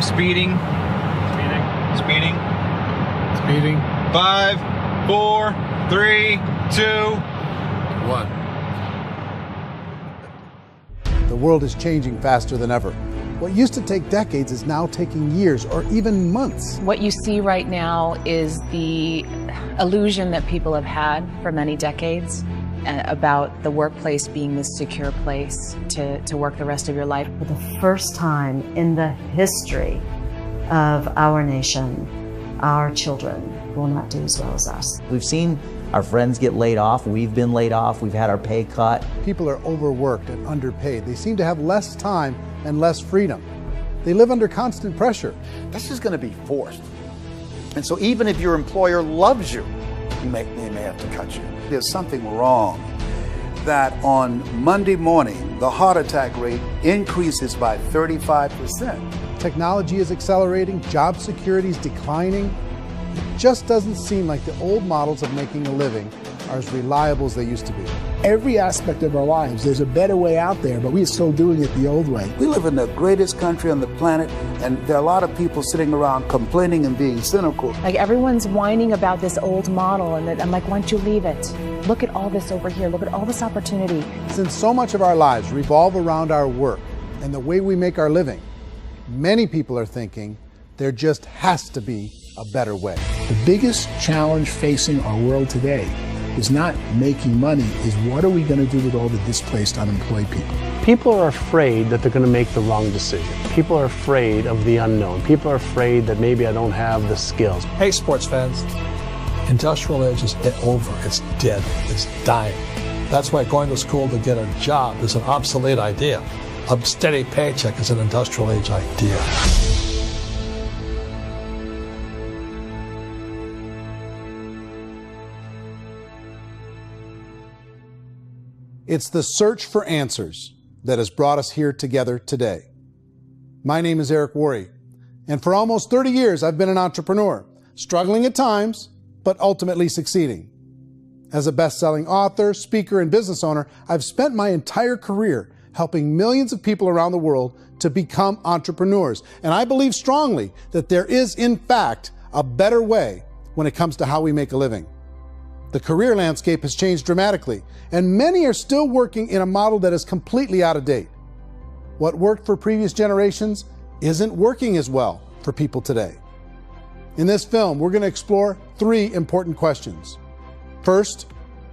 speeding. Speeding. Speeding. 5, 4, 3, 2, 1. The world is changing faster than ever. What used to take decades is now taking years or even months. What you see right now is the illusion that people have had for many decades about the workplace being this secure place to work the rest of your life. For the first time in the history of our nation, our children will not do as well as us. We've seen our friends get laid off. We've been laid off. We've had our pay cut. People are overworked and underpaid. They seem to have less time and less freedom. They live under constant pressure. This is going to be forced. And so even if your employer loves you, they may have to cut you. There's something wrong that on Monday morning, the heart attack rate increases by 35%. Technology is accelerating, job security is declining. It just doesn't seem like the old models of making a living are as reliable as they used to be. Every aspect of our lives, there's a better way out there, but we're still doing it the old way. We live in the greatest country on the planet, and there are a lot of people sitting around complaining and being cynical. Like everyone's whining about this old model, and I'm like, why don't you leave it? Look at all this over here. Look at all this opportunity. Since so much of our lives revolve around our work and the way we make our living, many people are thinking there just has to be a better way. The biggest challenge facing our world today is not making money, is what are we going to do with all the displaced, unemployed people? People are afraid that they're going to make the wrong decision. People are afraid of the unknown. People are afraid that maybe I don't have the skills. Hey, sports fans, industrial age is over. It's dead. It's dying. That's why going to school to get a job is an obsolete idea. A steady paycheck is an industrial age idea. It's the search for answers that has brought us here together today. My name is Worre, and for almost 30 years I've been an entrepreneur, struggling at times, but ultimately succeeding. As a best-selling author, speaker, and business owner, I've spent my entire career helping millions of people around the world to become entrepreneurs. And I believe strongly that there is, in fact, a better way when it comes to how we make a living. The career landscape has changed dramatically, and many are still working in a model that is completely out of date. What worked for previous generations isn't working as well for people today. In this film, we're going to explore 3 important questions. First,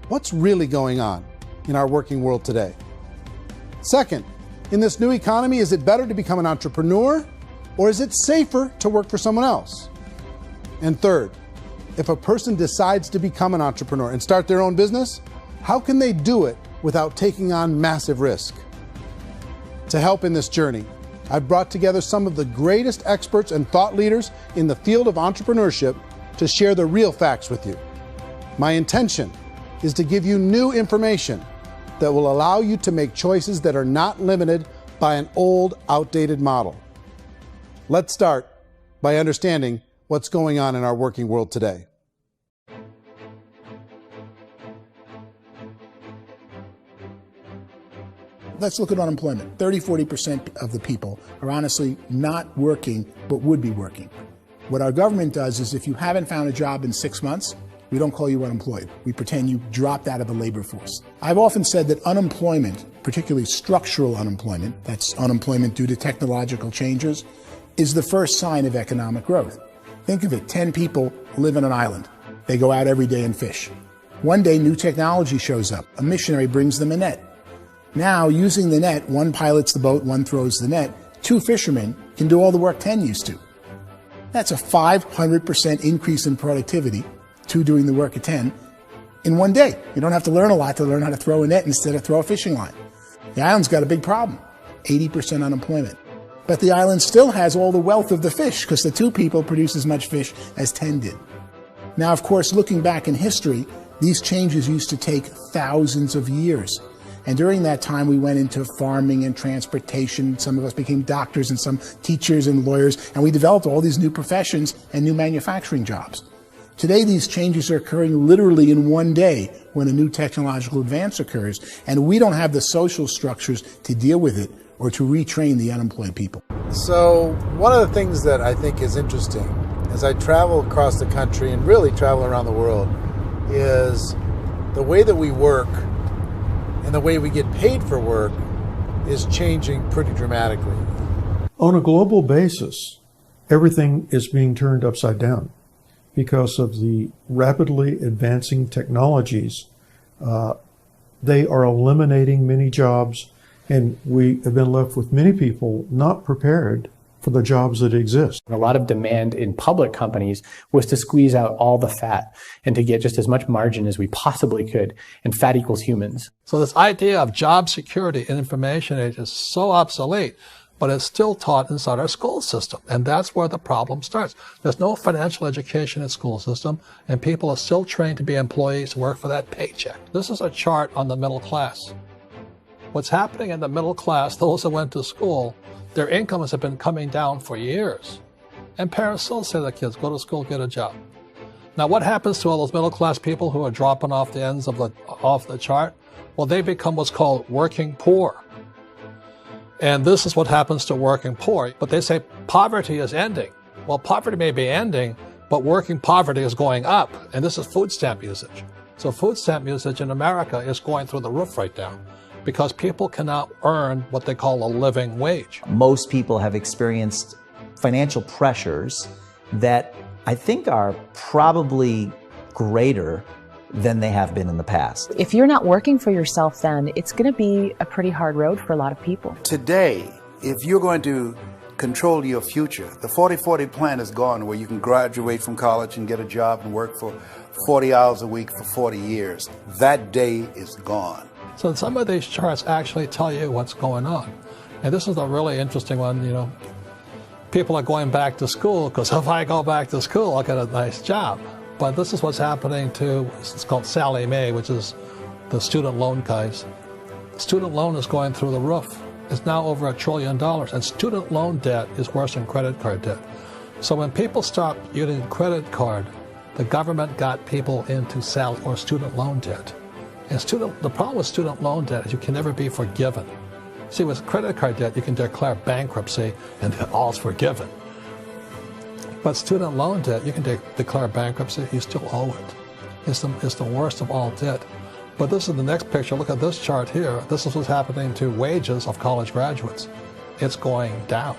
what's really going on in our working world today? Second, in this new economy, is it better to become an entrepreneur, or is it safer to work for someone else? And third, if a person decides to become an entrepreneur and start their own business, how can they do it without taking on massive risk? To help in this journey, I've brought together some of the greatest experts and thought leaders in the field of entrepreneurship to share the real facts with you. My intention is to give you new information that will allow you to make choices that are not limited by an old, outdated model. Let's start by understanding what's going on in our working world today. Let's look at unemployment. 30–40% of the people are honestly not working, but would be working. What our government does is if you haven't found a job in 6 months, we don't call you unemployed. We pretend you dropped out of the labor force. I've often said that unemployment, particularly structural unemployment, that's unemployment due to technological changes, is the first sign of economic growth. Think of it, 10 people live on an island. They go out every day and fish. One day, new technology shows up. A missionary brings them a net. Now, using the net, one pilots the boat, one throws the net. 2 fishermen can do all the work 10 used to. That's a 500% increase in productivity, 2 doing the work of 10, in one day. You don't have to learn a lot to learn how to throw a net instead of throw a fishing line. The island's got a big problem, 80% unemployment. But the island still has all the wealth of the fish because the 2 people produce as much fish as 10 did. Now, of course, looking back in history, these changes used to take thousands of years. And during that time, we went into farming and transportation. Some of us became doctors and some teachers and lawyers, and we developed all these new professions and new manufacturing jobs. Today, these changes are occurring literally in one day when a new technological advance occurs, and we don't have the social structures to deal with it or to retrain the unemployed people. So one of the things that I think is interesting as I travel across the country and really travel around the world is the way that we work and the way we get paid for work is changing pretty dramatically. On a global basis, everything is being turned upside down because of the rapidly advancing technologies. They are eliminating many jobs, and we have been left with many people not prepared for the jobs that exist. A lot of demand in public companies was to squeeze out all the fat and to get just as much margin as we possibly could, and fat equals humans. So this idea of job security in information age is so obsolete, but it's still taught inside our school system, and that's where the problem starts. There's no financial education in the school system, and people are still trained to be employees to work for that paycheck. This is a chart on the middle class. What's happening in the middle class, those that went to school, their incomes have been coming down for years. And parents still say to their kids, go to school, get a job. Now what happens to all those middle class people who are dropping off the ends of off the chart? Well, they become what's called working poor. And this is what happens to working poor. But they say poverty is ending. Well, poverty may be ending, but working poverty is going up. And this is food stamp usage. So food stamp usage in America is going through the roof right now, because people cannot earn what they call a living wage. Most people have experienced financial pressures that I think are probably greater than they have been in the past. If you're not working for yourself, then it's going to be a pretty hard road for a lot of people. Today, if you're going to control your future, the 40-40 plan is gone, where you can graduate from college and get a job and work for 40 hours a week for 40 years. That day is gone. So some of these charts actually tell you what's going on. And this is a really interesting one. You know, people are going back to school because if I go back to school, I'll get a nice job. But this is what's happening to, it's called Sallie Mae, which is the student loan guys. Student loan is going through the roof. It's now over $1 trillion, and student loan debt is worse than credit card debt. So when people stopped using credit card, the government got people into student loan debt. And the problem with student loan debt is you can never be forgiven. See, with credit card debt, you can declare bankruptcy and all's forgiven. But student loan debt, you can declare bankruptcy, you still owe it. It's the worst of all debt. But this is the next picture. Look at this chart here. This is what's happening to wages of college graduates. It's going down.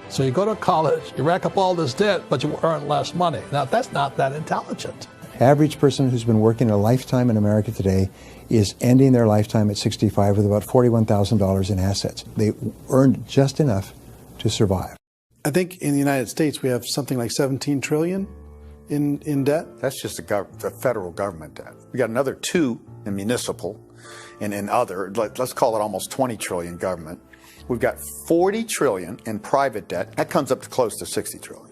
So you go to college, you rack up all this debt, but you earn less money. Now, that's not that intelligent. Average person who's been working a lifetime in America today is ending their lifetime at 65 with about $41,000 in assets. They earned just enough to survive. I think in the United States we have something like 17 trillion in debt. That's just the federal government debt. We got another 2 in municipal and in other, let's call it almost 20 trillion government. We've got 40 trillion in private debt. That comes up to close to 60 trillion.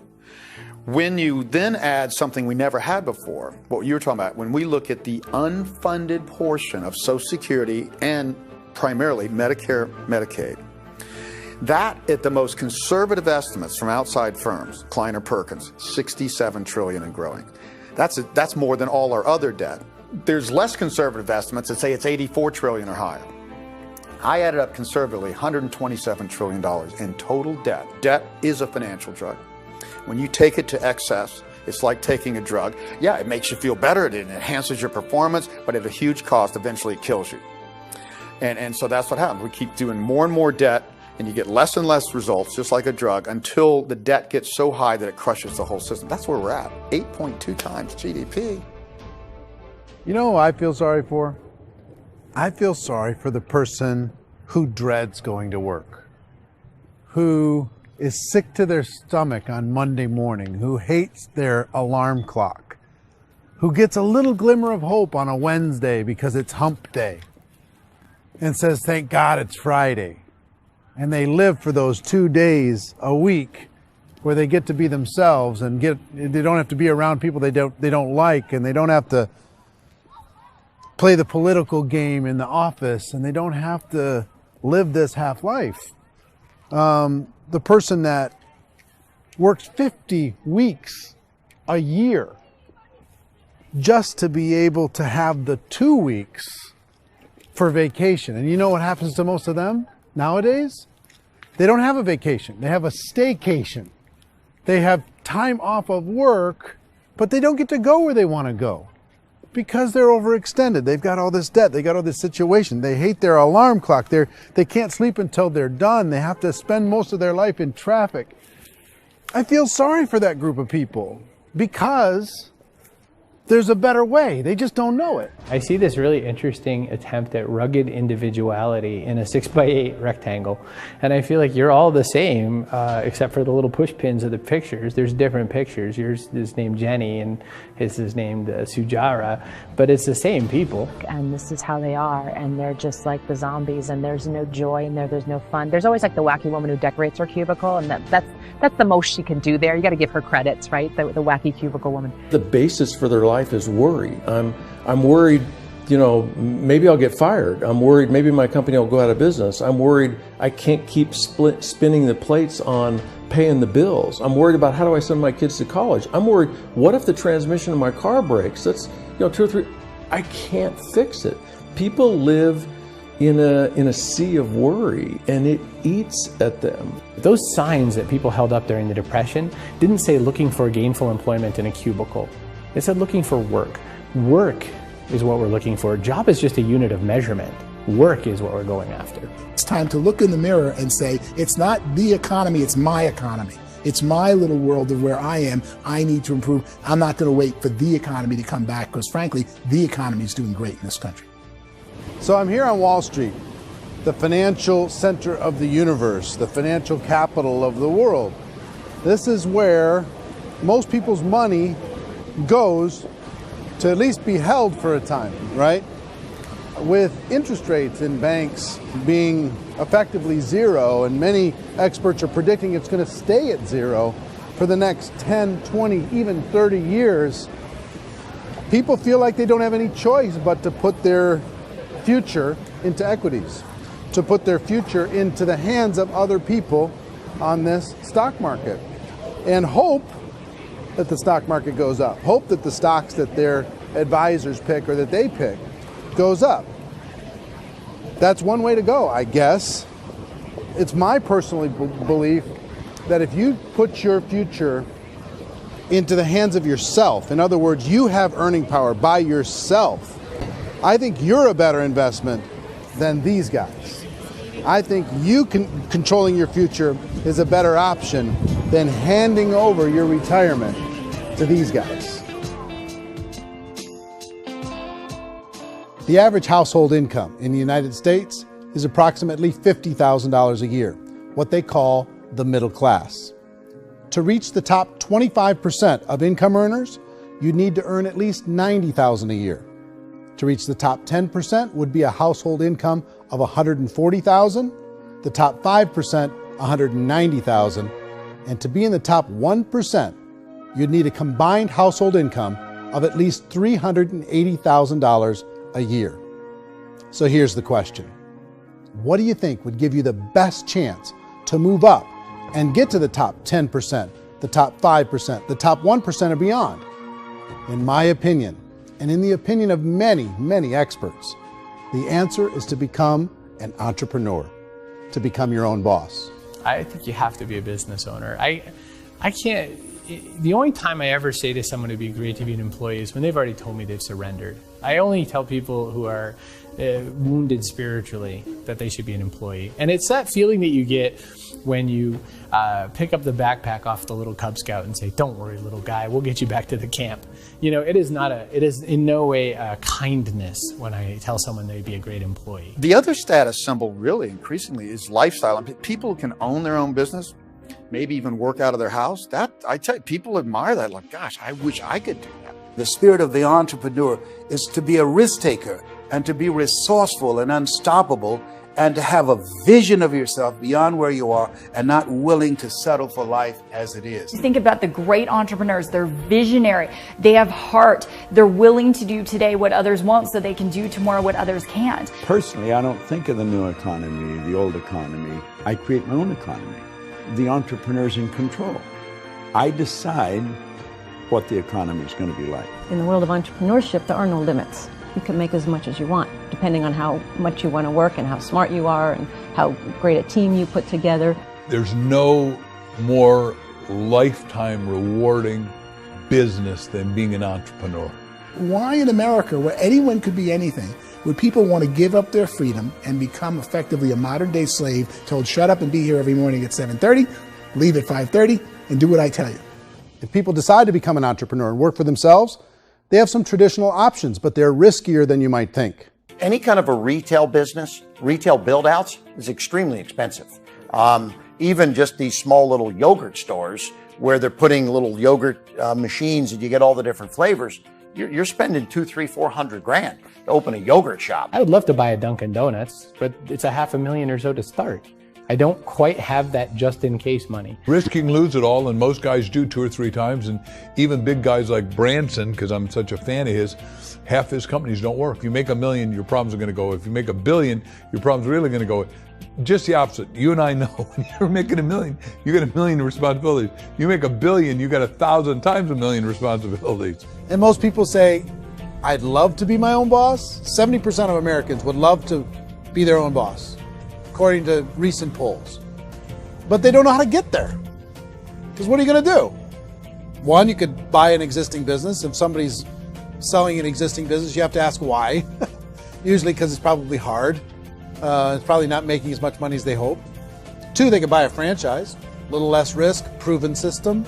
When you then add something we never had before, what you were talking about, when we look at the unfunded portion of Social Security and primarily Medicare, Medicaid, that, at the most conservative estimates from outside firms, Kleiner Perkins, 67 trillion and growing. That's more than all our other debt. There's less conservative estimates that say it's 84 trillion or higher. I added up conservatively $127 trillion in total debt. Debt is a financial drug. When you take it to excess, it's like taking a drug. Yeah, it makes you feel better, it enhances your performance, but at a huge cost, eventually it kills you. And so that's what happens. We keep doing more and more debt, and you get less and less results, just like a drug, until the debt gets so high that it crushes the whole system. That's where we're at, 8.2 times GDP. You know who I feel sorry for? I feel sorry for the person who dreads going to work, who is sick to their stomach on Monday morning, who hates their alarm clock, who gets a little glimmer of hope on a Wednesday because it's hump day and says, thank God it's Friday. And they live for those 2 days a week where they get to be themselves and they don't have to be around people they don't like, and they don't have to play the political game in the office, and they don't have to live this half life. The person that works 50 weeks a year just to be able to have the 2 weeks for vacation. And you know what happens to most of them nowadays? They don't have a vacation. They have a staycation. They have time off of work, but they don't get to go where they want to go because they're overextended. They've got all this debt. They got all this situation. They hate their alarm clock. They can't sleep until they're done. They have to spend most of their life in traffic. I feel sorry for that group of people because there's a better way. They just don't know it. I see this really interesting attempt at rugged individuality in a 6x8 rectangle. And I feel like you're all the same, except for the little push pins of the pictures. There's different pictures. Yours is named Jenny and his is named Sujara, but it's the same people. And this is how they are, and they're just like the zombies, and there's no joy in there, there's no fun. There's always like the wacky woman who decorates her cubicle, and that's the most she can do there. You got to give her credits, right? The wacky cubicle woman. The basis for their life is worry. I'm worried, you know, maybe I'll get fired. I'm worried maybe my company will go out of business. I'm worried I can't keep spinning the plates on paying the bills. I'm worried about how do I send my kids to college. I'm worried, what if the transmission of my car breaks? That's, you know, 2 or 3, I can't fix it. People live in a sea of worry, and it eats at them. Those signs that people held up during the Depression didn't say looking for gainful employment in a cubicle. It said looking for work. Work is what we're looking for. Job is just a unit of measurement. Work is what we're going after. It's time to look in the mirror and say, it's not the economy, it's my economy. It's my little world of where I am. I need to improve. I'm not going to wait for the economy to come back because, frankly, the economy is doing great in this country. So I'm here on Wall Street, the financial center of the universe, the financial capital of the world. This is where most people's money goes to at least be held for a time, right? With interest rates in banks being effectively zero, and many experts are predicting it's going to stay at zero for the next 10, 20, even 30 years, people feel like they don't have any choice but to put their future into equities, to put their future into the hands of other people on this stock market, and hope that the stock market goes up, hope that the stocks that their advisors pick or that they pick goes up. That's one way to go, I guess. It's my personal belief that if you put your future into the hands of yourself, in other words, you have earning power by yourself, I think you're a better investment than these guys. I think you controlling your future is a better option than handing over your retirement to these guys. The average household income in the United States is approximately $50,000 a year, what they call the middle class. To reach the top 25% of income earners, you'd need to earn at least $90,000 a year. To reach the top 10% would be a household income of $140,000, the top 5%, $190,000, and to be in the top 1%, you'd need a combined household income of at least $380,000 a year. So here's the question. What do you think would give you the best chance to move up and get to the top 10%, the top 5%, the top 1% or beyond? In my opinion, and in the opinion of many, many experts, the answer is to become an entrepreneur, to become your own boss. I think you have to be a business owner. I can't, the only time I ever say to someone it'd be great to be an employee is when they've already told me they've surrendered. I only tell people who are wounded spiritually that they should be an employee. And it's that feeling that you get when you pick up the backpack off the little Cub Scout and say, "Don't worry, little guy, we'll get you back to the camp." You know, it is in no way a kindness when I tell someone they'd be a great employee. The other status symbol really increasingly is lifestyle. And people can own their own business, maybe even work out of their house. That, I tell you, people admire that. Like, gosh, I wish I could do that. The spirit of the entrepreneur is to be a risk taker and to be resourceful and unstoppable and to have a vision of yourself beyond where you are and not willing to settle for life as it is. Think about the great entrepreneurs. They're visionary. They have heart. They're willing to do today what others won't so they can do tomorrow what others can't. Personally, I don't think of the new economy, the old economy. I create my own economy. The entrepreneur's in control. I decide what the economy is going to be like. In the world of entrepreneurship, there are no limits. You can make as much as you want, depending on how much you want to work and how smart you are and how great a team you put together. There's no more lifetime rewarding business than being an entrepreneur. Why in America, where anyone could be anything, would people want to give up their freedom and become effectively a modern-day slave, told shut up and be here every morning at 7:30, leave at 5:30, and do what I tell you? If people decide to become an entrepreneur and work for themselves, they have some traditional options, but they're riskier than you might think. Any kind of a retail business, retail build-outs, is extremely expensive. Even just these small little yogurt stores where they're putting little yogurt machines and you get all the different flavors, you're spending $200,000, $300,000, $400,000 to open a yogurt shop. I would love to buy a Dunkin' Donuts, but it's $500,000 or so to start. I don't quite have that just-in-case money. Risking lose it all, and most guys do 2 or 3 times, and even big guys like Branson, because I'm such a fan of his, half his companies don't work. If you make $1 million, your problems are going to go. If you make $1 billion, your problems are really going to go. Just the opposite. You and I know when you're making $1 million, you get $1 million responsibilities. You make $1 billion, you got 1,000 times $1 million responsibilities. And most people say, I'd love to be my own boss. 70% of Americans would love to be their own boss, according to recent polls. But they don't know how to get there. Because what are you going to do? One, you could buy an existing business. If somebody's selling an existing business, you have to ask why. Usually because it's probably hard. It's probably not making as much money as they hope. 2, they could buy a franchise. A little less risk, proven system,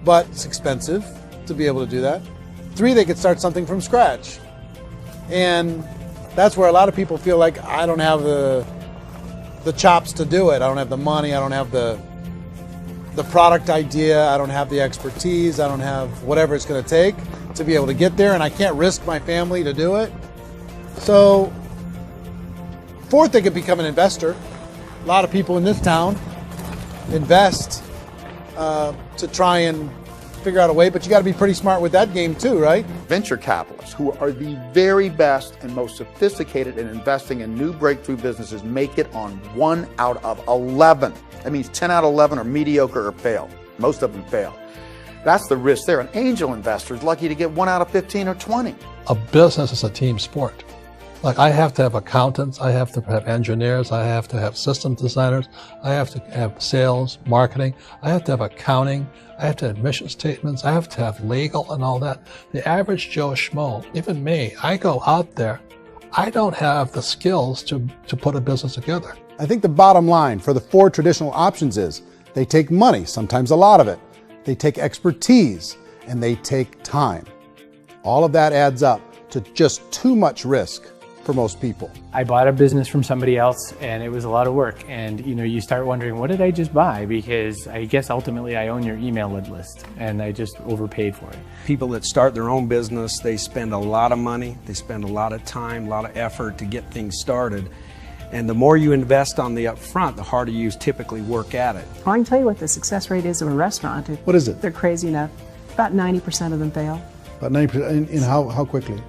but it's expensive to be able to do that. 3, they could start something from scratch. And that's where a lot of people feel like, I don't have the chops to do it. I don't have the money. I don't have the product idea. I don't have the expertise. I don't have whatever it's going to take to be able to get there, and I can't risk my family to do it. So 4th, they could become an investor. A lot of people in this town invest to try and figure out a way, but you got to be pretty smart with that game too, right? Venture capitalists, who are the very best and most sophisticated in investing in new breakthrough businesses, make it on 1 out of 11. That means 10 out of 11 are mediocre or fail. Most of them fail. That's the risk there. An angel investor is lucky to get 1 out of 15 or 20. A business is a team sport. Like, I have to have accountants, I have to have engineers, I have to have system designers, I have to have sales, marketing, I have to have accounting, I have to have mission statements, I have to have legal and all that. The average Joe Schmo, even me, I go out there, I don't have the skills to put a business together. I think the bottom line for the 4 traditional options is they take money, sometimes a lot of it. They take expertise, and they take time. All of that adds up to just too much risk for most people. I bought a business from somebody else and it was a lot of work. And you start wondering, what did I just buy? Because I guess ultimately I own your email list and I just overpaid for it. People that start their own business, they spend a lot of money, they spend a lot of time, a lot of effort to get things started. And the more you invest on the upfront, the harder you typically work at it. I can tell you what the success rate is of a restaurant. What is it? They're crazy enough. About 90% of them fail. About 90%, in how quickly?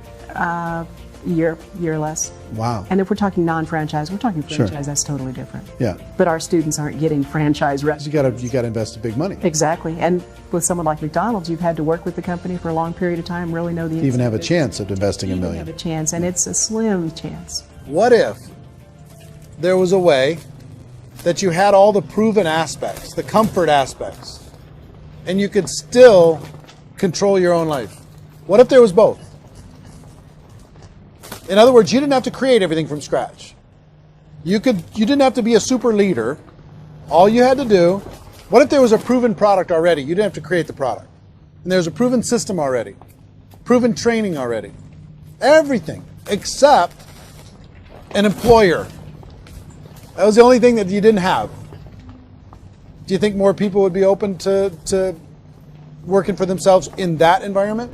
Year or less. Wow. And if we're talking non-franchise, we're talking franchise, Sure. That's totally different. Yeah. But our students aren't getting franchise restaurants. You gotta invest big money. Exactly. And with someone like McDonald's, you've had to work with the company for a long period of time, really know the To even have a business. chance at investing $1 million. Have a chance, and it's a slim chance. What if there was a way that you had all the proven aspects, the comfort aspects, and you could still control your own life? What if there was both? In other words, you didn't have to create everything from scratch. You didn't have to be a super leader. All you had to do, what if there was a proven product already? You didn't have to create the product. And there's a proven system already, proven training already. Everything except an employer. That was the only thing that you didn't have. Do you think more people would be open to working for themselves in that environment?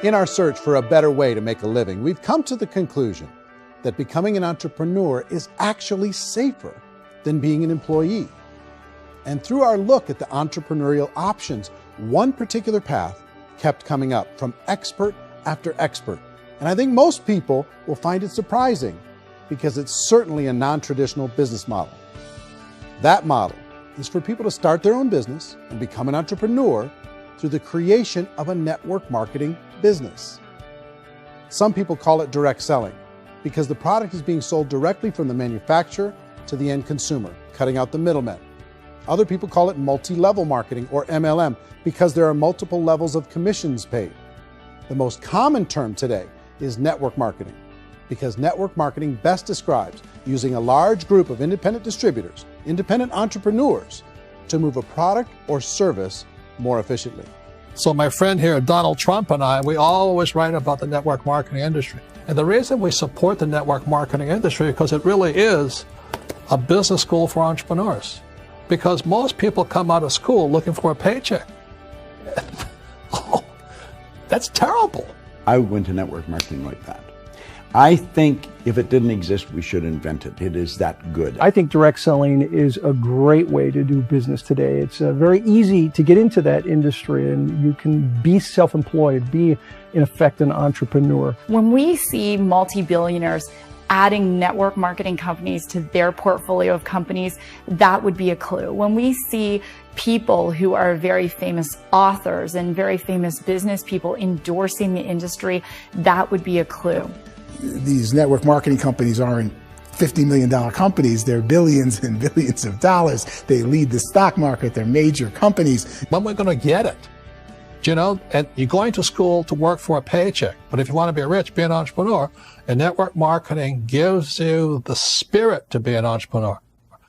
In our search for a better way to make a living, we've come to the conclusion that becoming an entrepreneur is actually safer than being an employee. And through our look at the entrepreneurial options, one particular path kept coming up from expert after expert. And I think most people will find it surprising because it's certainly a non-traditional business model. That model is for people to start their own business and become an entrepreneur through the creation of a network marketing business. Some people call it direct selling because the product is being sold directly from the manufacturer to the end consumer, cutting out the middlemen. Other people call it multi-level marketing, or MLM, because there are multiple levels of commissions paid. The most common term today is network marketing, because network marketing best describes using a large group of independent distributors, independent entrepreneurs, to move a product or service more efficiently. So my friend here, Donald Trump, and I, we always write about the network marketing industry. And the reason we support the network marketing industry is because it really is a business school for entrepreneurs. Because most people come out of school looking for a paycheck. Oh, that's terrible. I went to network marketing like that. I think if it didn't exist, we should invent it. It is that good. I think direct selling is a great way to do business today. It's very easy to get into that industry, and you can be self-employed, be, in effect, an entrepreneur. When we see multi-billionaires adding network marketing companies to their portfolio of companies, that would be a clue. When we see people who are very famous authors and very famous business people endorsing the industry, that would be a clue. These network marketing companies aren't $50 million companies. They're billions and billions of dollars. They lead the stock market. They're major companies. When we're going to get it? You know, and you're going to school to work for a paycheck. But if you want to be rich, be an entrepreneur. And network marketing gives you the spirit to be an entrepreneur.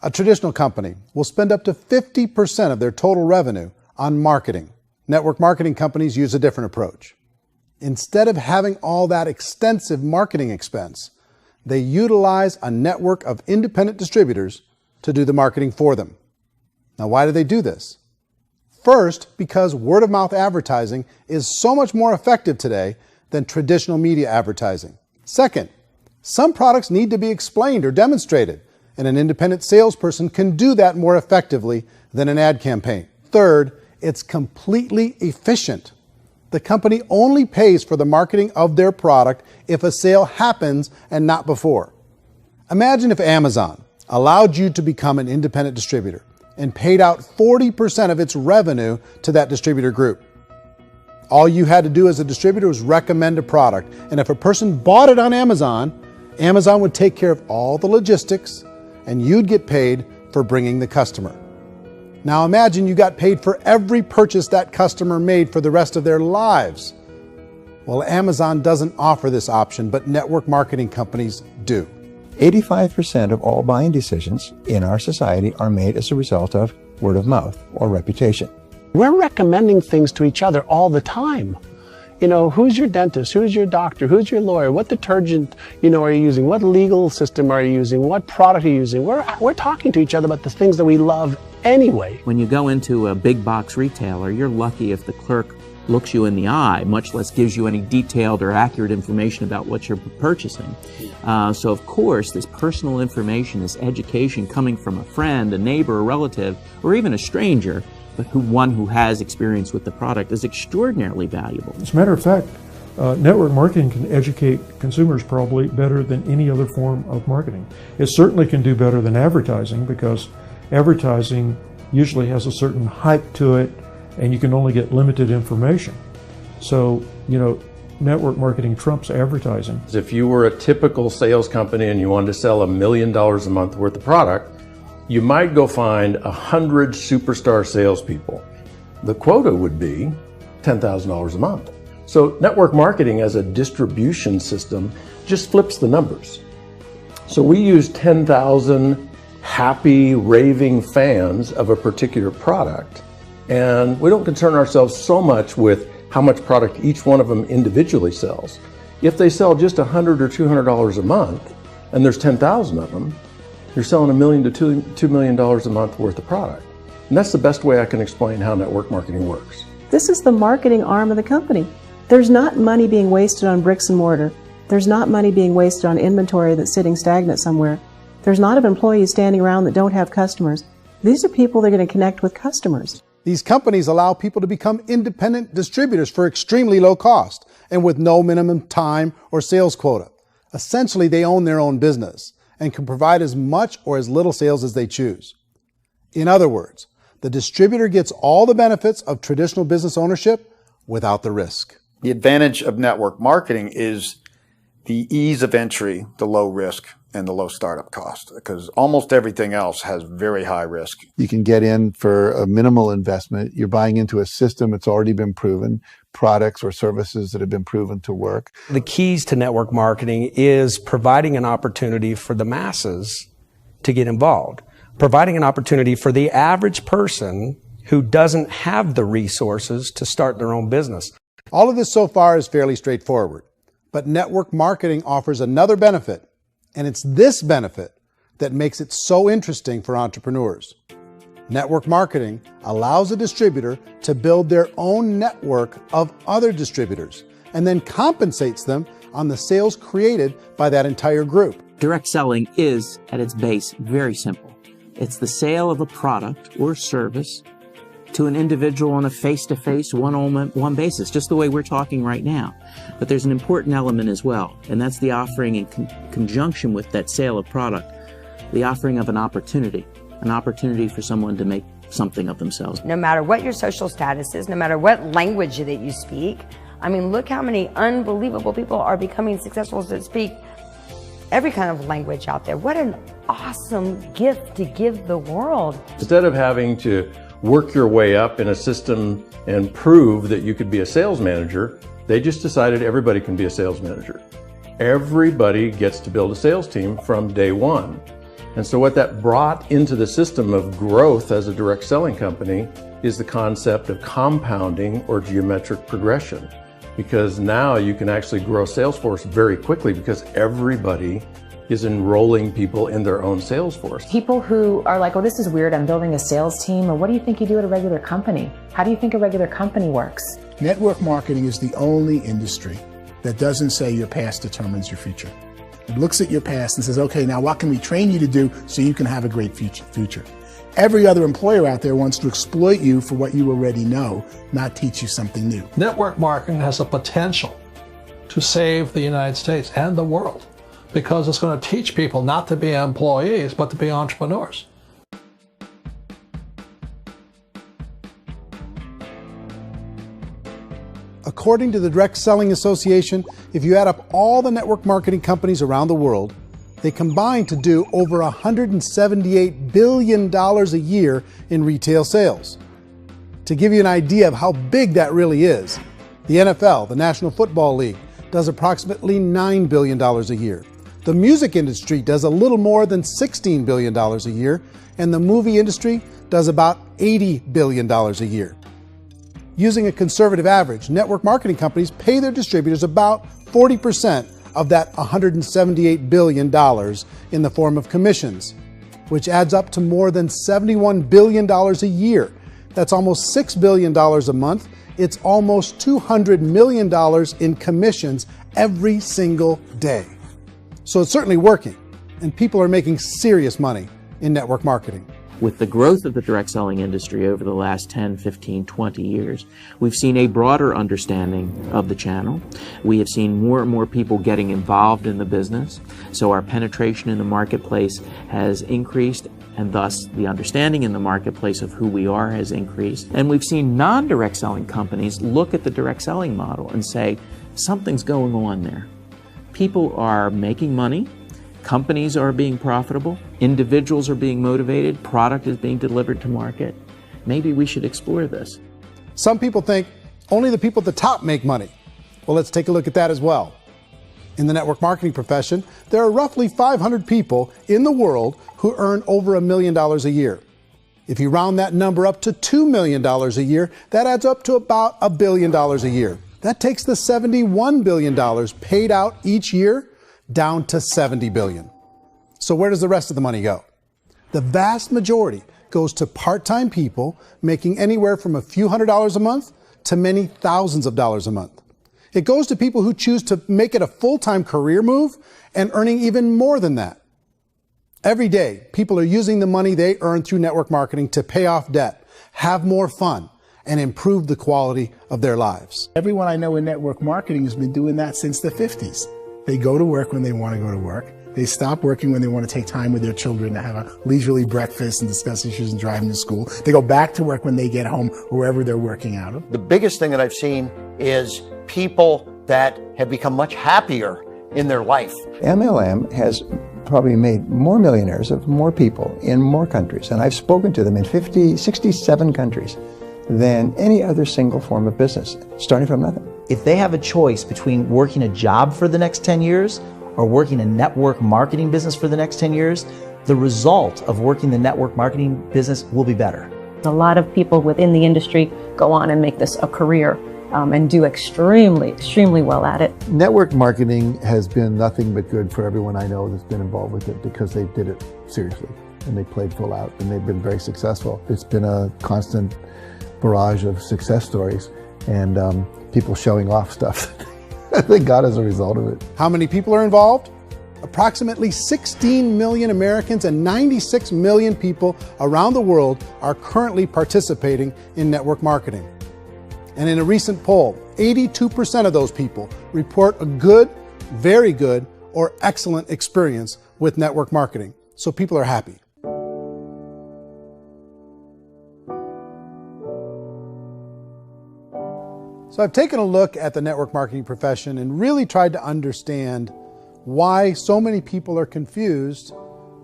A traditional company will spend up to 50% of their total revenue on marketing. Network marketing companies use a different approach. Instead of having all that extensive marketing expense, they utilize a network of independent distributors to do the marketing for them. Now, why do they do this? First, because word-of-mouth advertising is so much more effective today than traditional media advertising. Second, some products need to be explained or demonstrated, and an independent salesperson can do that more effectively than an ad campaign. Third, it's completely efficient. The company only pays for the marketing of their product if a sale happens and not before. Imagine if Amazon allowed you to become an independent distributor and paid out 40% of its revenue to that distributor group. All you had to do as a distributor was recommend a product, and if a person bought it on Amazon, Amazon would take care of all the logistics, and you'd get paid for bringing the customer. Now imagine you got paid for every purchase that customer made for the rest of their lives. Well, Amazon doesn't offer this option, but network marketing companies do. 85% of all buying decisions in our society are made as a result of word of mouth or reputation. We're recommending things to each other all the time. You know, who's your dentist? Who's your doctor? Who's your lawyer? What detergent, are you using? What legal system are you using? What product are you using? We're talking to each other about the things that we love anyway. When you go into a big box retailer, you're lucky if the clerk looks you in the eye, much less gives you any detailed or accurate information about what you're purchasing. So of course, this personal information, this education coming from a friend, a neighbor, a relative, or even a stranger, but one who has experience with the product is extraordinarily valuable. As a matter of fact, network marketing can educate consumers probably better than any other form of marketing. It certainly can do better than advertising, because advertising usually has a certain hype to it, and you can only get limited information. So, network marketing trumps advertising. If you were a typical sales company and you wanted to sell $1 million a month worth of product, you might go find 100 superstar salespeople. The quota would be $10,000 a month. So network marketing as a distribution system just flips the numbers. So we use 10,000 happy, raving fans of a particular product, and we don't concern ourselves so much with how much product each one of them individually sells. If they sell just $100 or $200 a month, and there's 10,000 of them, you're selling $1 million to $2 million a month worth of product. And that's the best way I can explain how network marketing works. This is the marketing arm of the company. There's not money being wasted on bricks and mortar. There's not money being wasted on inventory that's sitting stagnant somewhere. There's not of employees standing around that don't have customers. These are people that are going to connect with customers. These companies allow people to become independent distributors for extremely low cost and with no minimum time or sales quota. Essentially, they own their own business and can provide as much or as little sales as they choose. In other words, the distributor gets all the benefits of traditional business ownership without the risk. The advantage of network marketing is the ease of entry, the low risk, and the low startup cost, because almost everything else has very high risk. You can get in for a minimal investment. You're buying into a system that's already been proven, products or services that have been proven to work. The keys to network marketing is providing an opportunity for the masses to get involved, providing an opportunity for the average person who doesn't have the resources to start their own business. All of this so far is fairly straightforward, but network marketing offers another benefit, and it's this benefit that makes it so interesting for entrepreneurs. Network marketing allows a distributor to build their own network of other distributors and then compensates them on the sales created by that entire group. Direct selling is, at its base, very simple. It's the sale of a product or service to an individual on a face-to-face, one-on-one basis, just the way we're talking right now. But there's an important element as well, and that's the offering in conjunction with that sale of product, the offering of an opportunity for someone to make something of themselves. No matter what your social status is, no matter what language that you speak, I mean, look how many unbelievable people are becoming successful that speak every kind of language out there. What an awesome gift to give the world. Instead of having to work your way up in a system and prove that you could be a sales manager, they just decided everybody can be a sales manager. Everybody gets to build a sales team from day one. And so what that brought into the system of growth as a direct selling company is the concept of compounding or geometric progression. Because now you can actually grow sales force very quickly because everybody is enrolling people in their own sales force. People who are like, oh, this is weird, I'm building a sales team, or what do you think you do at a regular company? How do you think a regular company works? Network marketing is the only industry that doesn't say your past determines your future. It looks at your past and says, okay, now what can we train you to do so you can have a great future? Every other employer out there wants to exploit you for what you already know, not teach you something new. Network marketing has the potential to save the United States and the world, because it's going to teach people not to be employees, but to be entrepreneurs. According to the Direct Selling Association, if you add up all the network marketing companies around the world, they combine to do over $178 billion a year in retail sales. To give you an idea of how big that really is, the NFL, the National Football League, does approximately $9 billion a year. The music industry does a little more than $16 billion a year, and the movie industry does about $80 billion a year. Using a conservative average, network marketing companies pay their distributors about 40% of that $178 billion in the form of commissions, which adds up to more than $71 billion a year. That's almost $6 billion a month. It's almost $200 million in commissions every single day. So it's certainly working, and people are making serious money in network marketing. With the growth of the direct selling industry over the last 10, 15, 20 years, we've seen a broader understanding of the channel. We have seen more and more people getting involved in the business, so our penetration in the marketplace has increased, and thus the understanding in the marketplace of who we are has increased. And we've seen non-direct selling companies look at the direct selling model and say, something's going on there. People are making money, companies are being profitable, individuals are being motivated, product is being delivered to market. Maybe we should explore this. Some people think only the people at the top make money. Well, let's take a look at that as well. In the network marketing profession, there are roughly 500 people in the world who earn over $1 million a year. If you round that number up to $2 million a year, that adds up to about $1 billion a year. That takes the $71 billion paid out each year down to $70 billion. So where does the rest of the money go? The vast majority goes to part-time people making anywhere from a few $100s a month to many thousands of dollars a month. It goes to people who choose to make it a full-time career move and earning even more than that. Every day, people are using the money they earn through network marketing to pay off debt, have more fun, and improve the quality of their lives. Everyone I know in network marketing has been doing that since the 50s. They go to work when they want to go to work. They stop working when they want to take time with their children to have a leisurely breakfast and discuss issues and driving to school. They go back to work when they get home, wherever they're working out of. The biggest thing that I've seen is people that have become much happier in their life. MLM has probably made more millionaires of more people in more countries, and I've spoken to them in 67 countries, than any other single form of business, starting from nothing. If they have a choice between working a job for the next 10 years or working a network marketing business for the next 10 years, the result of working the network marketing business will be better. A lot of people within the industry go on and make this a career and do extremely well at it. Network marketing has been nothing but good for everyone I know that's been involved with it because they did it seriously and they played full out and they've been very successful. It's been a constant barrage of success stories and people showing off stuff that they got as a result of it. How many people are involved? Approximately 16 million Americans and 96 million people around the world are currently participating in network marketing. And in a recent poll, 82% of those people report a good, very good, or excellent experience with network marketing. So people are happy. So I've taken a look at the network marketing profession and really tried to understand why so many people are confused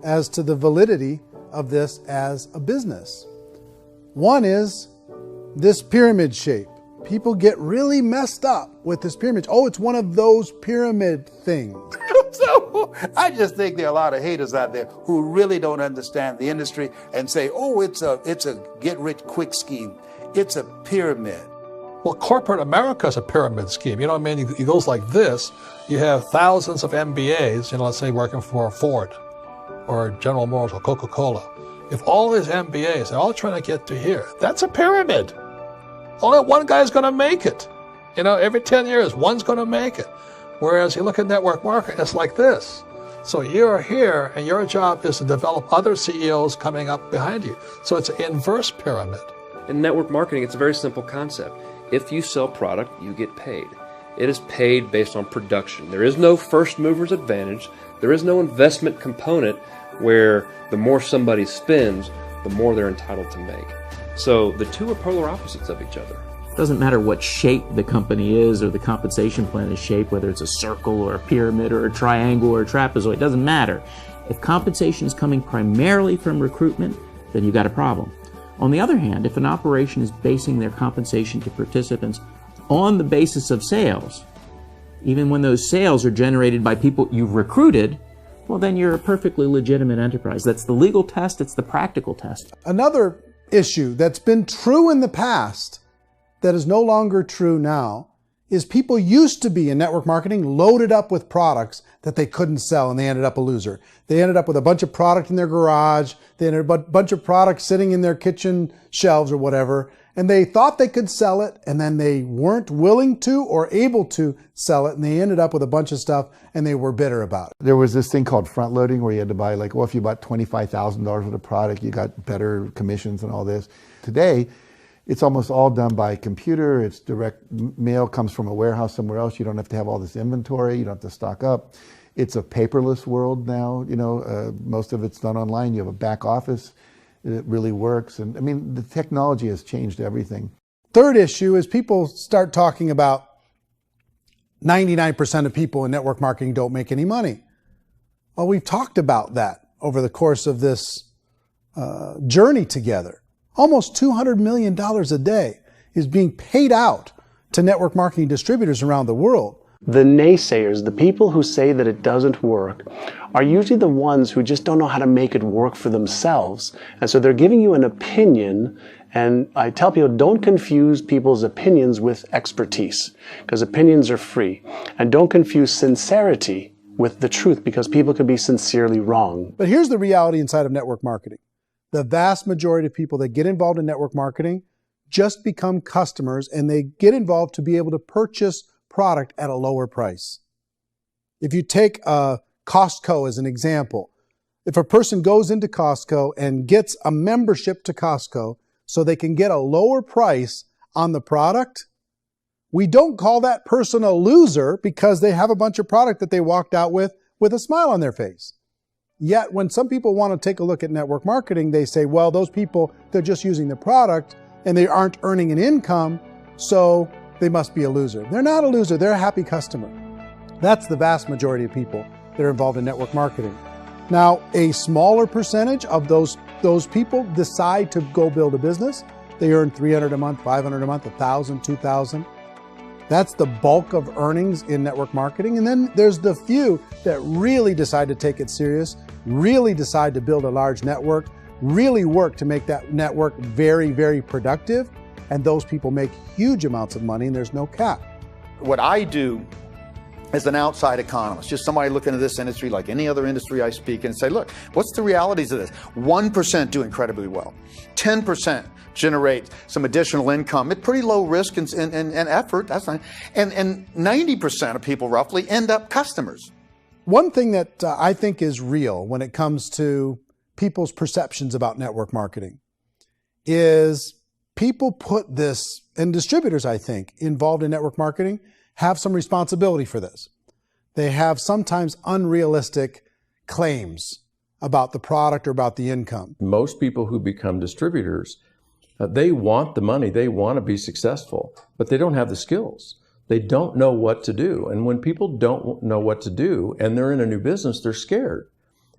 as to the validity of this as a business. One is this pyramid shape. People get really messed up with this pyramid. Oh, it's one of those pyramid things. So I just think there are a lot of haters out there who really don't understand the industry and say, oh, it's a get-rich-quick scheme. It's a pyramid. Well, corporate America is a pyramid scheme. You know what I mean? It goes like this. You have thousands of MBAs, let's say working for Ford or General Motors or Coca-Cola. If all these MBAs, they're all trying to get to here, that's a pyramid. Only one guy's going to make it. Every 10 years, one's going to make it. Whereas you look at network marketing, it's like this. So you're here, and your job is to develop other CEOs coming up behind you. So it's an inverse pyramid. In network marketing, it's a very simple concept. If you sell product, you get paid. It is paid based on production. There is no first mover's advantage. There is no investment component where the more somebody spends, the more they're entitled to make. So the two are polar opposites of each other. It doesn't matter what shape the company is or the compensation plan is shaped, whether it's a circle or a pyramid or a triangle or a trapezoid, it doesn't matter. If compensation is coming primarily from recruitment, then you've got a problem. On the other hand, if an operation is basing their compensation to participants on the basis of sales, even when those sales are generated by people you've recruited, well, then you're a perfectly legitimate enterprise. That's the legal test, it's the practical test. Another issue that's been true in the past that is no longer true now is people used to be in network marketing loaded up with products that they couldn't sell and they ended up a loser. They ended up with a bunch of product in their garage, they ended up with a bunch of products sitting in their kitchen shelves or whatever, and they thought they could sell it and then they weren't willing to or able to sell it and they ended up with a bunch of stuff and they were bitter about it. There was this thing called front loading where you had to buy if you bought $25,000 worth of product, you got better commissions and all this. Today, it's almost all done by computer. It's direct mail comes from a warehouse somewhere else. You don't have to have all this inventory. You don't have to stock up. It's a paperless world now. Most of it's done online. You have a back office. It really works. And the technology has changed everything. Third issue is people start talking about 99% of people in network marketing don't make any money. Well, we've talked about that over the course of this journey together. Almost $200 million a day is being paid out to network marketing distributors around the world. The naysayers, the people who say that it doesn't work, are usually the ones who just don't know how to make it work for themselves. And so they're giving you an opinion, and I tell people, don't confuse people's opinions with expertise, because opinions are free. And don't confuse sincerity with the truth, because people can be sincerely wrong. But here's the reality inside of network marketing. The vast majority of people that get involved in network marketing just become customers, and they get involved to be able to purchase product at a lower price. If you take Costco as an example, if a person goes into Costco and gets a membership to Costco so they can get a lower price on the product, we don't call that person a loser because they have a bunch of product that they walked out with a smile on their face. Yet when some people want to take a look at network marketing, they say, well, those people, they're just using the product and they aren't earning an income, so they must be a loser. They're not a loser, they're a happy customer. That's the vast majority of people that are involved in network marketing. Now, a smaller percentage of those people decide to go build a business. They earn $300 a month, $500 a month, $1,000, $2,000. That's the bulk of earnings in network marketing. And then there's the few that really decide to take it serious, really decide to build a large network, really work to make that network very, very productive. And those people make huge amounts of money and there's no cap. What I do as an outside economist, just somebody looking at this industry like any other industry I speak and say, look, what's the realities of this? 1% do incredibly well. 10% generate some additional income at pretty low risk and effort. That's fine. And 90% of people roughly end up customers. One thing that I think is real when it comes to people's perceptions about network marketing is people put this, and distributors, I think, involved in network marketing have some responsibility for this. They have sometimes unrealistic claims about the product or about the income. Most people who become distributors, they want the money, they want to be successful, but they don't have the skills. They don't know what to do. And when people don't know what to do and they're in a new business, they're scared.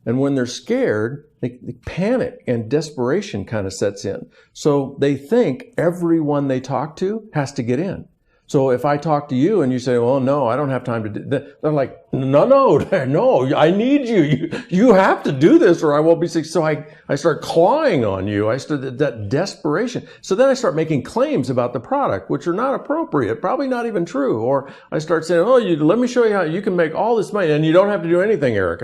And when they're scared, they panic and desperation kind of sets in. So they think everyone they talk to has to get in. So if I talk to you and you say, well, no, I don't have time to do that, they're like, no, I need you. You have to do this or I won't be successful. So I start clawing on you. I start that desperation. So then I start making claims about the product, which are not appropriate, probably not even true. Or I start saying, oh, let me show you how you can make all this money and you don't have to do anything, Eric.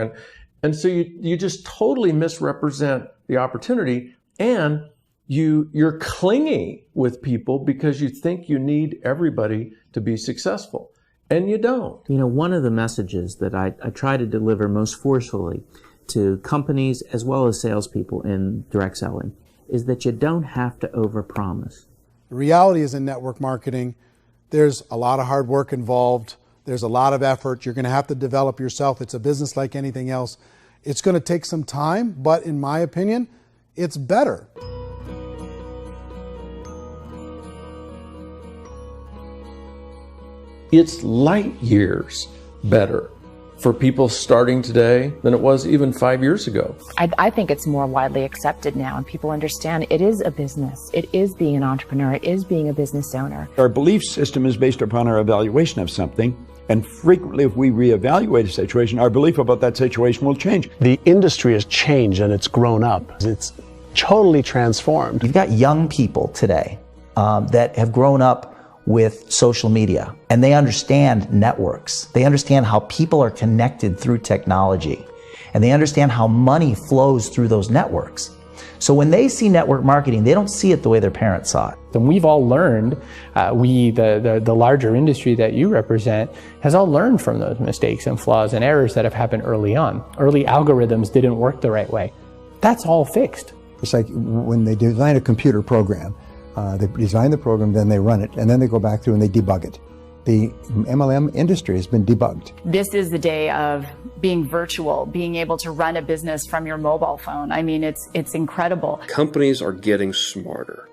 And so you just totally misrepresent the opportunity, and you're clingy with people because you think you need everybody to be successful, and you don't. You know, one of the messages that I try to deliver most forcefully to companies as well as salespeople in direct selling is that you don't have to overpromise. The reality is in network marketing, there's a lot of hard work involved. There's a lot of effort. You're going to have to develop yourself. It's a business like anything else. It's going to take some time, but in my opinion, it's better. It's light years better for people starting today than it was even 5 years ago. I think it's more widely accepted now, and people understand it is a business. It is being an entrepreneur. It is being a business owner. Our belief system is based upon our evaluation of something. And frequently, if we reevaluate a situation, our belief about that situation will change. The industry has changed and it's grown up. It's totally transformed. You've got young people today that have grown up with social media, and they understand networks. They understand how people are connected through technology, and they understand how money flows through those networks. So when they see network marketing, they don't see it the way their parents saw it. And we've all learned, the larger industry that you represent, has all learned from those mistakes and flaws and errors that have happened early on. Early algorithms didn't work the right way. That's all fixed. It's like when they design a computer program, they design the program, then they run it, and then they go back through and they debug it. The MLM industry has been debugged. This is the day of being virtual, being able to run a business from your mobile phone. I mean, it's incredible. Companies are getting smarter.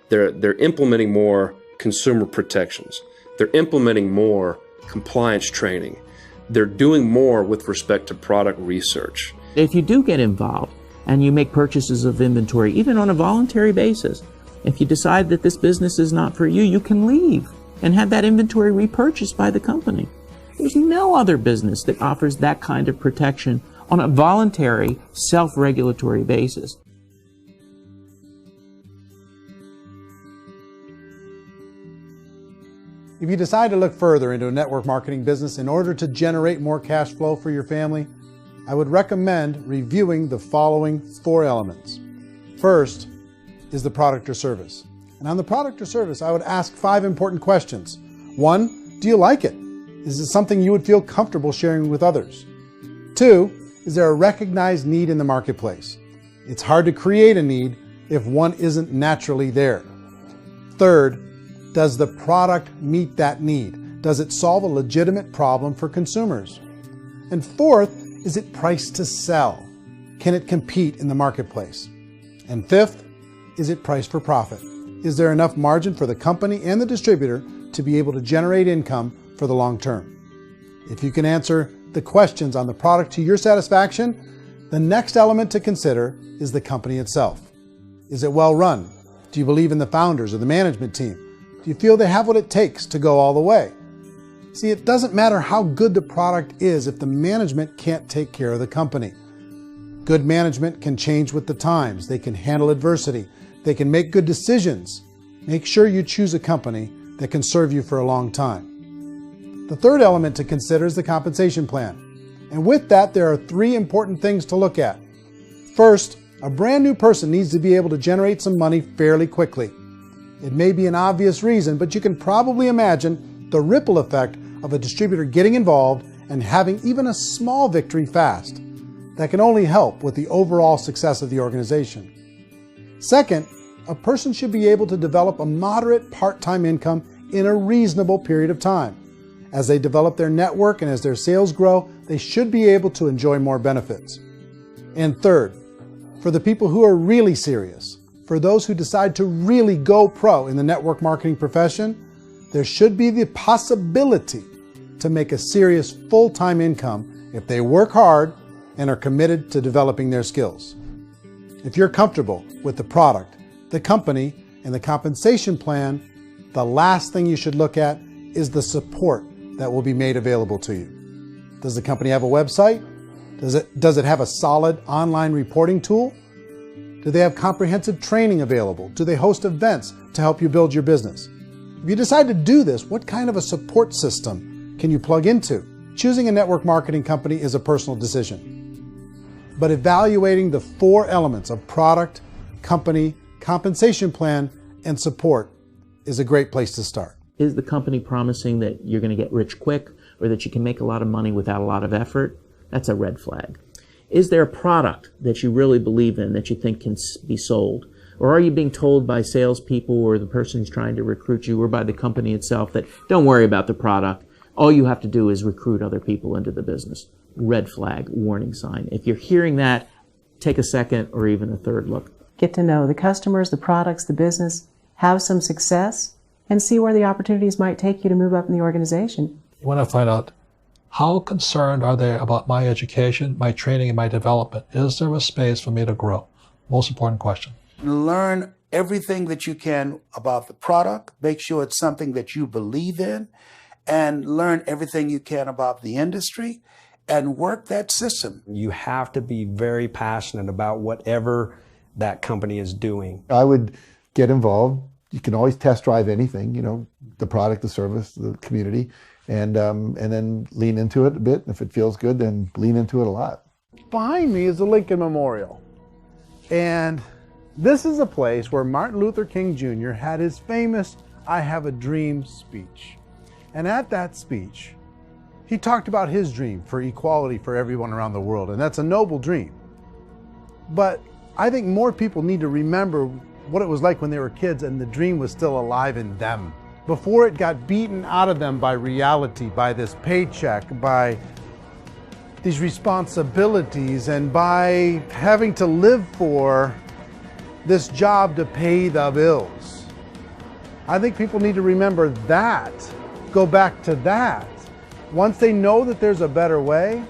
They're implementing more consumer protections. They're implementing more compliance training. They're doing more with respect to product research. If you do get involved and you make purchases of inventory, even on a voluntary basis, if you decide that this business is not for you, you can leave and have that inventory repurchased by the company. There's no other business that offers that kind of protection on a voluntary, self-regulatory basis. If you decide to look further into a network marketing business in order to generate more cash flow for your family, I would recommend reviewing the following 4 elements. First is the product or service. And on the product or service, I would ask 5 important questions. 1, do you like it? Is it something you would feel comfortable sharing with others? 2, is there a recognized need in the marketplace? It's hard to create a need if one isn't naturally there. 3rd, does the product meet that need? Does it solve a legitimate problem for consumers? And 4th, is it priced to sell? Can it compete in the marketplace? And 5th, is it priced for profit? Is there enough margin for the company and the distributor to be able to generate income for the long term? If you can answer the questions on the product to your satisfaction, the next element to consider is the company itself. Is it well run? Do you believe in the founders or the management team? Do you feel they have what it takes to go all the way? See, it doesn't matter how good the product is if the management can't take care of the company. Good management can change with the times. They can handle adversity. They can make good decisions. Make sure you choose a company that can serve you for a long time. The third element to consider is the compensation plan. And with that, there are 3 important things to look at. First, a brand new person needs to be able to generate some money fairly quickly. It may be an obvious reason, but you can probably imagine the ripple effect of a distributor getting involved and having even a small victory fast. That can only help with the overall success of the organization. Second, a person should be able to develop a moderate part-time income in a reasonable period of time. As they develop their network and as their sales grow, they should be able to enjoy more benefits. And third, for the people who are really serious, for those who decide to really go pro in the network marketing profession, there should be the possibility to make a serious full-time income if they work hard and are committed to developing their skills. If you're comfortable with the product, the company, and the compensation plan, the last thing you should look at is the support that will be made available to you. Does the company have a website? Does it have a solid online reporting tool? Do they have comprehensive training available? Do they host events to help you build your business? If you decide to do this, what kind of a support system can you plug into? Choosing a network marketing company is a personal decision. But evaluating the 4 elements of product, company, compensation plan, and support is a great place to start. Is the company promising that you're going to get rich quick or that you can make a lot of money without a lot of effort? That's a red flag. Is there a product that you really believe in that you think can be sold? Or are you being told by salespeople or the person who's trying to recruit you or by the company itself that don't worry about the product, all you have to do is recruit other people into the business? Red flag, warning sign. If you're hearing that, take a second or even a third look. Get to know the customers, the products, the business, have some success, and see where the opportunities might take you to move up in the organization. You want to find out how concerned are they about my education, my training, and my development? Is there a space for me to grow? Most important question. Learn everything that you can about the product. Make sure it's something that you believe in, and learn everything you can about the industry and work that system. You have to be very passionate about whatever that company is doing. I would get involved. You can always test drive anything, the product, the service, the community, and then lean into it a bit. If it feels good, then lean into it a lot. Behind me is the Lincoln Memorial. And this is a place where Martin Luther King Jr. had his famous "I Have a Dream" speech. And at that speech, he talked about his dream for equality for everyone around the world. And that's a noble dream. But I think more people need to remember what it was like when they were kids and the dream was still alive in them. Before it got beaten out of them by reality, by this paycheck, by these responsibilities, and by having to live for this job to pay the bills. I think people need to remember that, go back to that. Once they know that there's a better way,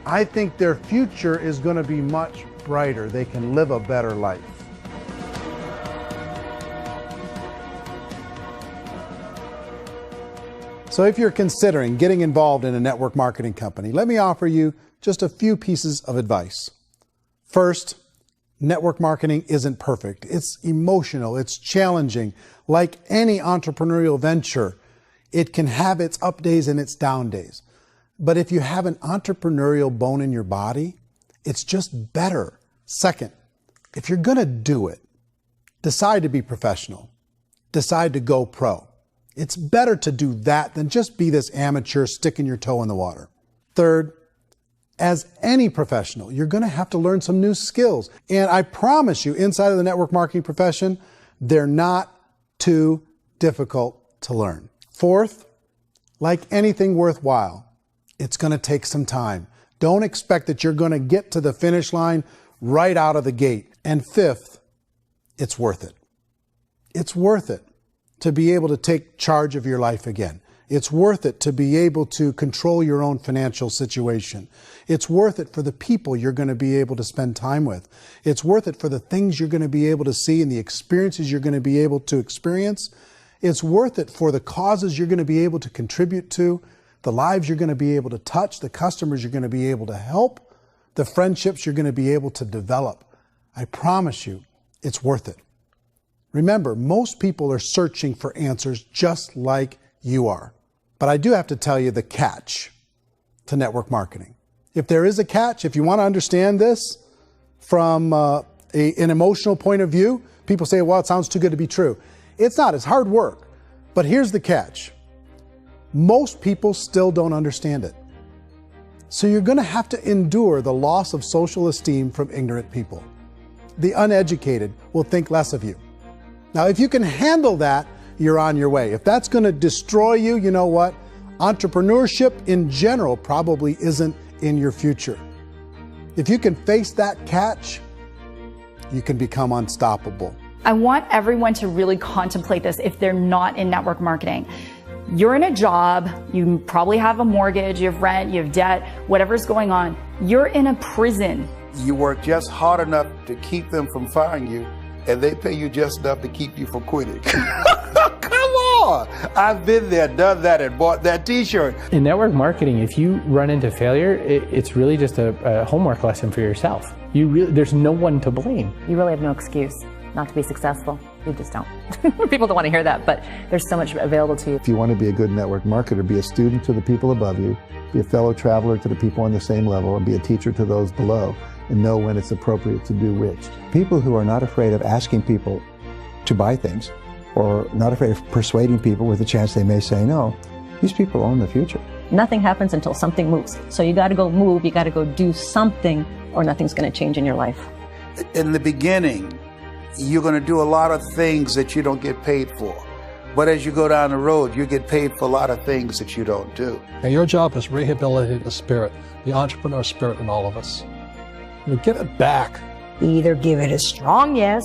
I think their future is going to be much brighter. They can live a better life. So if you're considering getting involved in a network marketing company, let me offer you just a few pieces of advice. First, network marketing isn't perfect. It's emotional, it's challenging. Like any entrepreneurial venture, it can have its up days and its down days. But if you have an entrepreneurial bone in your body, it's just better. Second, if you're gonna do it, decide to be professional. Decide to go pro. It's better to do that than just be this amateur sticking your toe in the water. Third, as any professional, you're going to have to learn some new skills. And I promise you, inside of the network marketing profession, they're not too difficult to learn. Fourth, like anything worthwhile, it's going to take some time. Don't expect that you're going to get to the finish line right out of the gate. And fifth, it's worth it. It's worth it to be able to take charge of your life again. It's worth it to be able to control your own financial situation. It's worth it for the people you're going to be able to spend time with. It's worth it for the things you're going to be able to see and the experiences you're going to be able to experience. It's worth it for the causes you're going to be able to contribute to, the lives you're going to be able to touch, the customers you're going to be able to help, the friendships you're going to be able to develop. I promise you, it's worth it. Remember, most people are searching for answers just like you are. But I do have to tell you the catch to network marketing. If there is a catch, if you want to understand this from an emotional point of view, people say, well, it sounds too good to be true. It's not. It's hard work. But here's the catch. Most people still don't understand it. So you're going to have to endure the loss of social esteem from ignorant people. The uneducated will think less of you. Now, if you can handle that, you're on your way. If that's going to destroy you, you know what? Entrepreneurship in general probably isn't in your future. If you can face that catch, you can become unstoppable. I want everyone to really contemplate this if they're not in network marketing. You're in a job, you probably have a mortgage, you have rent, you have debt, whatever's going on. You're in a prison. You work just hard enough to keep them from firing you, and they pay you just enough to keep you from quitting. Come on! I've been there, done that, and bought that t-shirt. In network marketing, if you run into failure, it's really just a homework lesson for yourself. There's no one to blame. You really have no excuse not to be successful. You just don't. People don't want to hear that, but there's so much available to you. If you want to be a good network marketer, be a student to the people above you, be a fellow traveler to the people on the same level, and be a teacher to those below, and know when it's appropriate to do which. People who are not afraid of asking people to buy things, or not afraid of persuading people with the chance they may say no, these people own the future. Nothing happens until something moves. So you got to go move, you got to go do something, or nothing's going to change in your life. In the beginning, you're going to do a lot of things that you don't get paid for. But as you go down the road, you get paid for a lot of things that you don't do. And your job is rehabilitate the spirit, the entrepreneur spirit in all of us. You get it back. Either give it a strong yes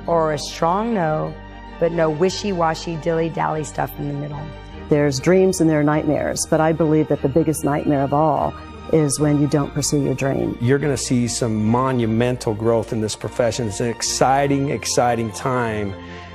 or a strong no, but no wishy-washy, dilly-dally stuff in the middle. There's dreams and there are nightmares, but I believe that the biggest nightmare of all is when you don't pursue your dream. You're going to see some monumental growth in this profession. It's an exciting, exciting time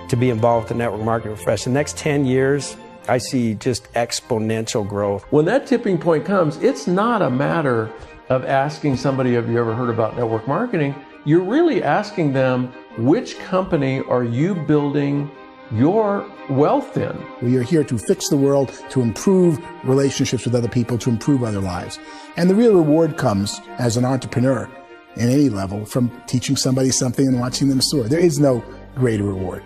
to be involved with the network marketing profession. The next 10 years, I see just exponential growth. When that tipping point comes, it's not a matter of asking somebody, have you ever heard about network marketing? You're really asking them, which company are you building your wealth in? We are here to fix the world, to improve relationships with other people, to improve other lives. And the real reward comes as an entrepreneur in any level from teaching somebody something and watching them soar. There is no greater reward.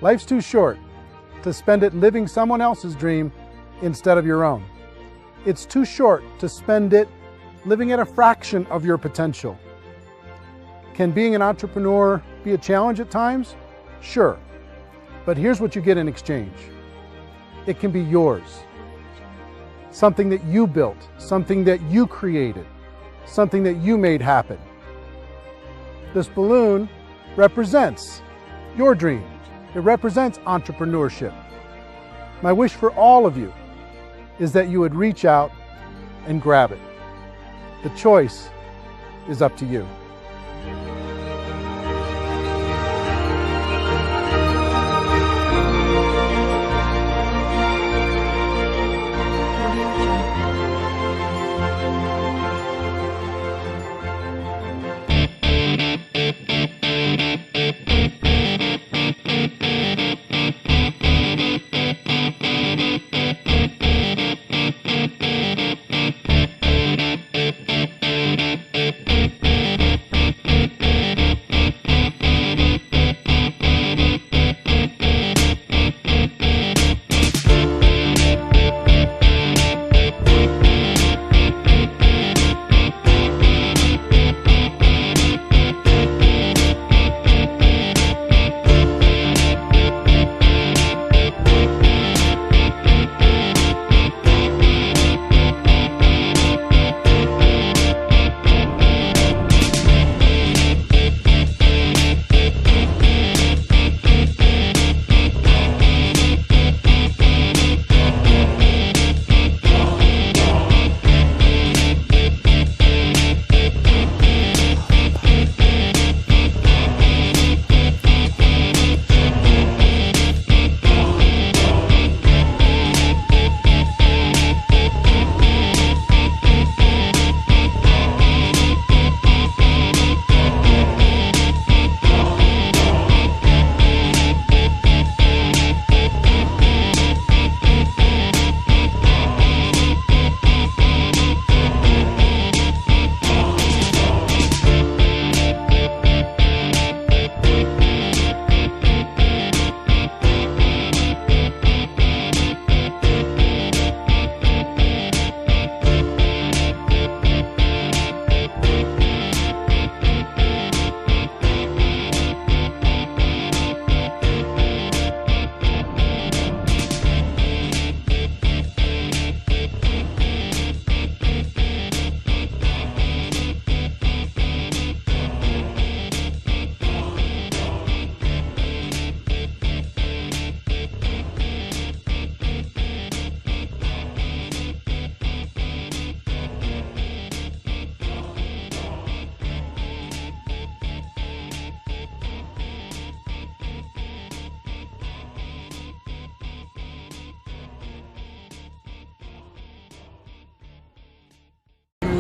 Life's too short to spend it living someone else's dream instead of your own. It's too short to spend it living at a fraction of your potential. Can being an entrepreneur be a challenge at times? Sure. But here's what you get in exchange. It can be yours. Something that you built, something that you created, something that you made happen. This balloon represents your dream. It represents entrepreneurship. My wish for all of you is that you would reach out and grab it. The choice is up to you.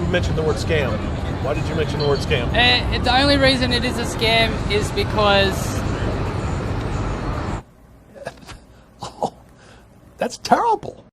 mention the word scam? Why did you mention the word scam? The only reason it is a scam is because... That's terrible.